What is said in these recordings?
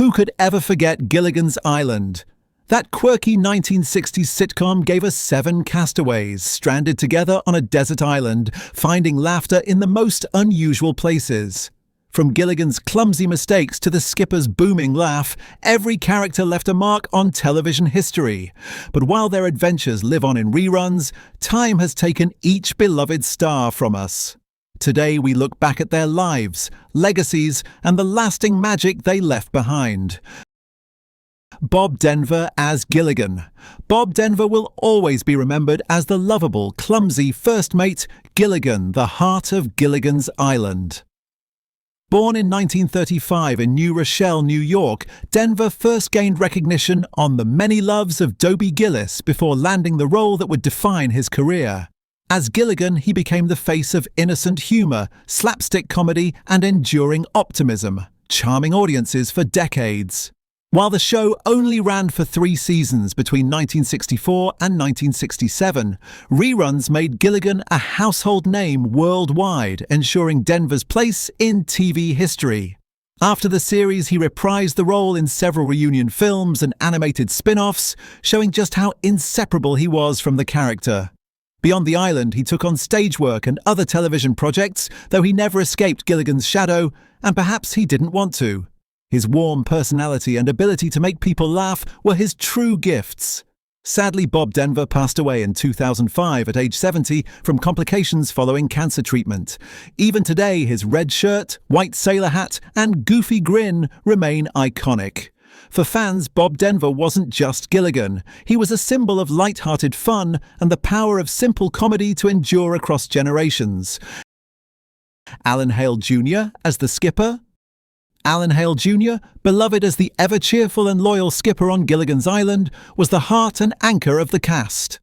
Who could ever forget Gilligan's Island? That quirky 1960s sitcom gave us 7 castaways stranded together on a desert island, finding laughter in the most unusual places. From Gilligan's clumsy mistakes to the skipper's booming laugh, every character left a mark on television history. But while their adventures live on in reruns, time has taken each beloved star from us. Today we look back at their lives, legacies, and the lasting magic they left behind. Bob Denver as Gilligan. Bob Denver will always be remembered as the lovable, clumsy first mate, Gilligan, the heart of Gilligan's Island. Born in 1935 in New Rochelle, New York, Denver first gained recognition on The Many Loves of Dobie Gillis before landing the role that would define his career. As Gilligan, he became the face of innocent humour, slapstick comedy, and enduring optimism, charming audiences for decades. While the show only ran for 3 seasons between 1964 and 1967, reruns made Gilligan a household name worldwide, ensuring Denver's place in TV history. After the series, he reprised the role in several reunion films and animated spin-offs, showing just how inseparable he was from the character. Beyond the island, he took on stage work and other television projects, though he never escaped Gilligan's shadow, and perhaps he didn't want to. His warm personality and ability to make people laugh were his true gifts. Sadly, Bob Denver passed away in 2005 at age 70 from complications following cancer treatment. Even today, his red shirt, white sailor hat, and goofy grin remain iconic. For fans, Bob Denver wasn't just Gilligan. He was a symbol of light-hearted fun and the power of simple comedy to endure across generations. Alan Hale Jr. as the skipper. Alan Hale Jr., beloved as the ever-cheerful and loyal skipper on Gilligan's Island, was the heart and anchor of the cast.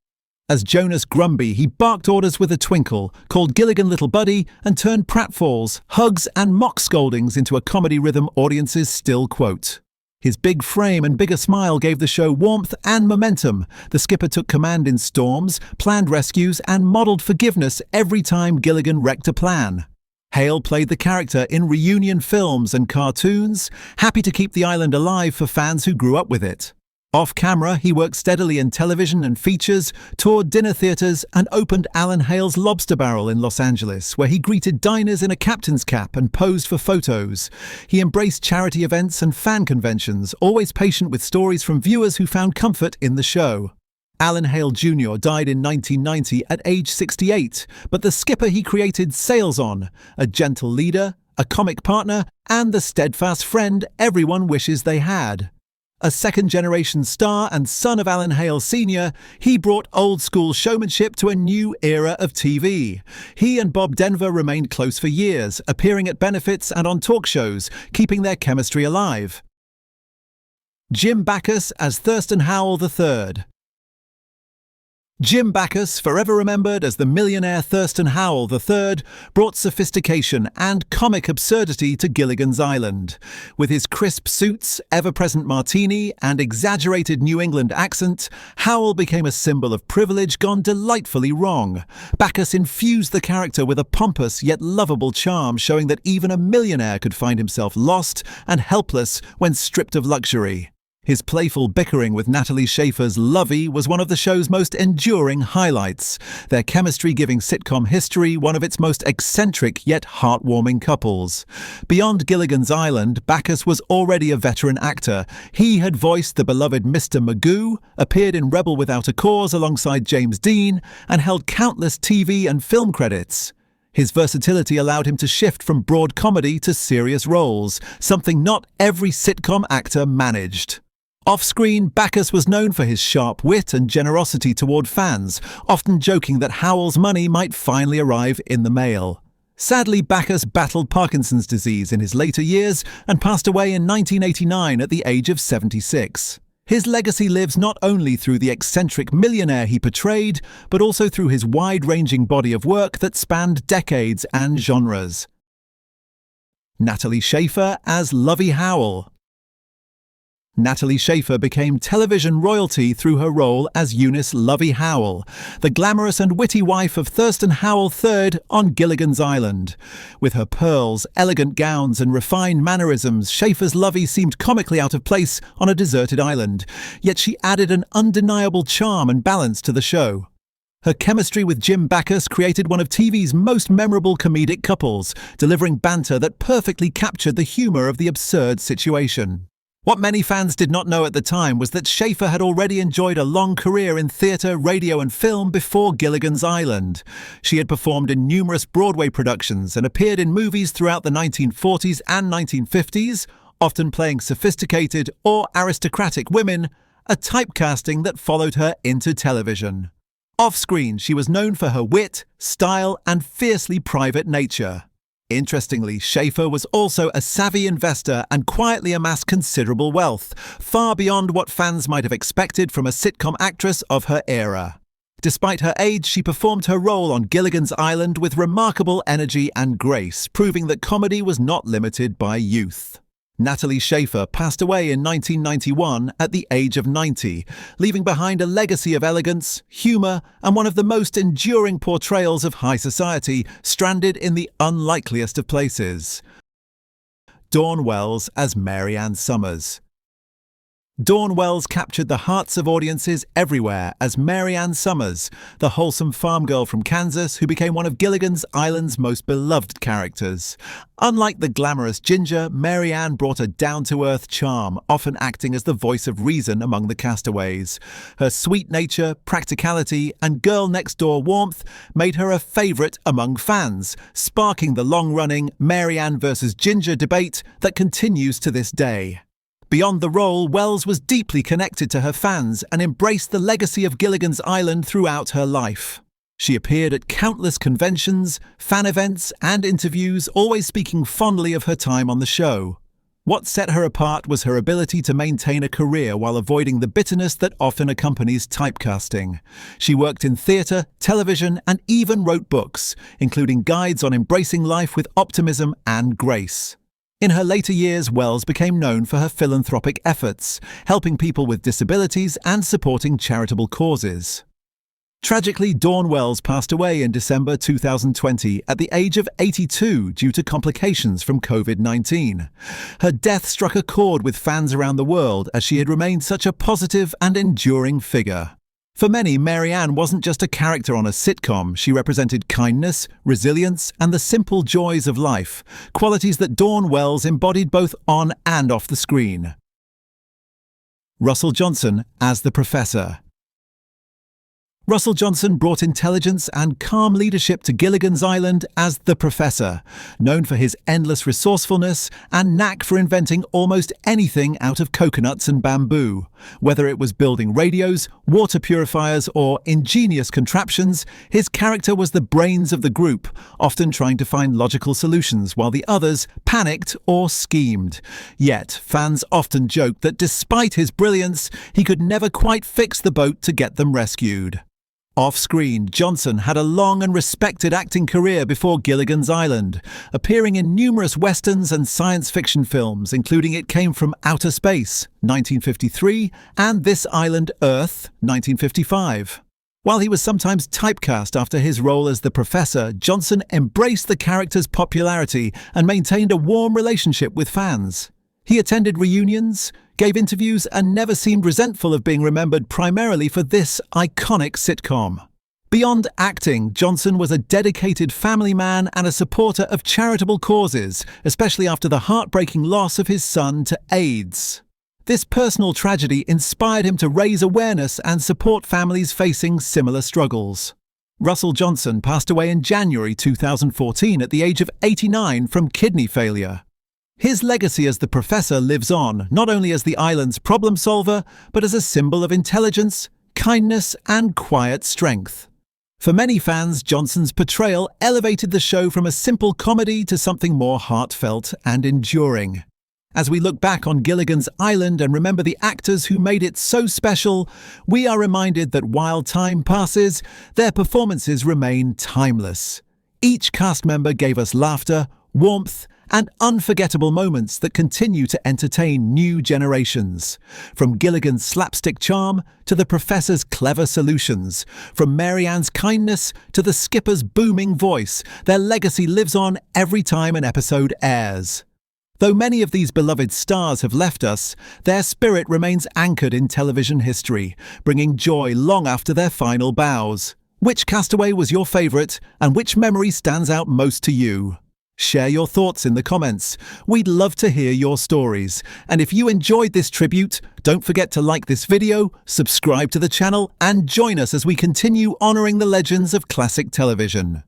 As Jonas Grumby, he barked orders with a twinkle, called Gilligan little buddy, and turned pratfalls, hugs and mock scoldings into a comedy rhythm audiences still quote. His big frame and bigger smile gave the show warmth and momentum. The skipper took command in storms, planned rescues, and modelled forgiveness every time Gilligan wrecked a plan. Hale played the character in reunion films and cartoons, happy to keep the island alive for fans who grew up with it. Off-camera, he worked steadily in television and features, toured dinner theatres, and opened Alan Hale's Lobster Barrel in Los Angeles, where he greeted diners in a captain's cap and posed for photos. He embraced charity events and fan conventions, always patient with stories from viewers who found comfort in the show. Alan Hale Jr. died in 1990 at age 68, but the skipper he created sails on, a gentle leader, a comic partner, and the steadfast friend everyone wishes they had. A second-generation star and son of Alan Hale Sr., he brought old-school showmanship to a new era of TV. He and Bob Denver remained close for years, appearing at benefits and on talk shows, keeping their chemistry alive. Jim Backus as Thurston Howell III. Jim Backus, forever remembered as the millionaire Thurston Howell III, brought sophistication and comic absurdity to Gilligan's Island. With his crisp suits, ever-present martini, and exaggerated New England accent, Howell became a symbol of privilege gone delightfully wrong. Backus infused the character with a pompous yet lovable charm, showing that even a millionaire could find himself lost and helpless when stripped of luxury. His playful bickering with Natalie Schafer's Lovey was one of the show's most enduring highlights, their chemistry giving sitcom history one of its most eccentric yet heartwarming couples. Beyond Gilligan's Island, Backus was already a veteran actor. He had voiced the beloved Mr. Magoo, appeared in Rebel Without a Cause alongside James Dean, and held countless TV and film credits. His versatility allowed him to shift from broad comedy to serious roles, something not every sitcom actor managed. Off-screen, Backus was known for his sharp wit and generosity toward fans, often joking that Howell's money might finally arrive in the mail. Sadly, Backus battled Parkinson's disease in his later years and passed away in 1989 at the age of 76. His legacy lives not only through the eccentric millionaire he portrayed, but also through his wide-ranging body of work that spanned decades and genres. Natalie Schafer as Lovey Howell. Natalie Schafer became television royalty through her role as Eunice Lovey Howell, the glamorous and witty wife of Thurston Howell III on Gilligan's Island. With her pearls, elegant gowns and refined mannerisms, Schafer's Lovey seemed comically out of place on a deserted island, yet she added an undeniable charm and balance to the show. Her chemistry with Jim Backus created one of TV's most memorable comedic couples, delivering banter that perfectly captured the humour of the absurd situation. What many fans did not know at the time was that Schafer had already enjoyed a long career in theatre, radio and film before Gilligan's Island. She had performed in numerous Broadway productions and appeared in movies throughout the 1940s and 1950s, often playing sophisticated or aristocratic women, a typecasting that followed her into television. Off-screen, she was known for her wit, style and fiercely private nature. Interestingly, Schafer was also a savvy investor and quietly amassed considerable wealth, far beyond what fans might have expected from a sitcom actress of her era. Despite her age, she performed her role on Gilligan's Island with remarkable energy and grace, proving that comedy was not limited by youth. Natalie Schafer passed away in 1991 at the age of 90, leaving behind a legacy of elegance, humour, and one of the most enduring portrayals of high society, stranded in the unlikeliest of places. Dawn Wells as Mary Ann Summers. Dawn Wells captured the hearts of audiences everywhere as Mary Ann Summers, the wholesome farm girl from Kansas who became one of Gilligan's Island's most beloved characters. Unlike the glamorous Ginger, Mary Ann brought a down-to-earth charm, often acting as the voice of reason among the castaways. Her sweet nature, practicality, and girl-next-door warmth made her a favourite among fans, sparking the long-running Mary Ann versus Ginger debate that continues to this day. Beyond the role, Wells was deeply connected to her fans and embraced the legacy of Gilligan's Island throughout her life. She appeared at countless conventions, fan events, and interviews, always speaking fondly of her time on the show. What set her apart was her ability to maintain a career while avoiding the bitterness that often accompanies typecasting. She worked in theatre, television, and even wrote books, including guides on embracing life with optimism and grace. In her later years, Wells became known for her philanthropic efforts, helping people with disabilities and supporting charitable causes. Tragically, Dawn Wells passed away in December 2020 at the age of 82 due to complications from COVID-19. Her death struck a chord with fans around the world as she had remained such a positive and enduring figure. For many, Mary Ann wasn't just a character on a sitcom. She represented kindness, resilience, and the simple joys of life, qualities that Dawn Wells embodied both on and off the screen. Russell Johnson as the Professor. Russell Johnson brought intelligence and calm leadership to Gilligan's Island as the Professor, known for his endless resourcefulness and knack for inventing almost anything out of coconuts and bamboo. Whether it was building radios, water purifiers, or ingenious contraptions, his character was the brains of the group, often trying to find logical solutions while the others panicked or schemed. Yet, fans often joked that despite his brilliance, he could never quite fix the boat to get them rescued. Off-screen, Johnson had a long and respected acting career before Gilligan's Island, appearing in numerous westerns and science fiction films, including It Came from Outer Space, 1953, and This Island, Earth, 1955. While he was sometimes typecast after his role as the Professor, Johnson embraced the character's popularity and maintained a warm relationship with fans. He attended reunions, gave interviews, and never seemed resentful of being remembered primarily for this iconic sitcom. Beyond acting, Johnson was a dedicated family man and a supporter of charitable causes, especially after the heartbreaking loss of his son to AIDS. This personal tragedy inspired him to raise awareness and support families facing similar struggles. Russell Johnson passed away in January 2014 at the age of 89 from kidney failure. His legacy as the Professor lives on, not only as the island's problem solver, but as a symbol of intelligence, kindness, and quiet strength. For many fans, Johnson's portrayal elevated the show from a simple comedy to something more heartfelt and enduring. As we look back on Gilligan's Island and remember the actors who made it so special, we are reminded that while time passes, their performances remain timeless. Each cast member gave us laughter, warmth, and unforgettable moments that continue to entertain new generations. From Gilligan's slapstick charm to the professor's clever solutions, from Mary Ann's kindness to the skipper's booming voice, their legacy lives on every time an episode airs. Though many of these beloved stars have left us, their spirit remains anchored in television history, bringing joy long after their final bows. Which castaway was your favourite, and which memory stands out most to you? Share your thoughts in the comments. We'd love to hear your stories. And if you enjoyed this tribute, don't forget to like this video, subscribe to the channel, and join us as we continue honouring the legends of classic television.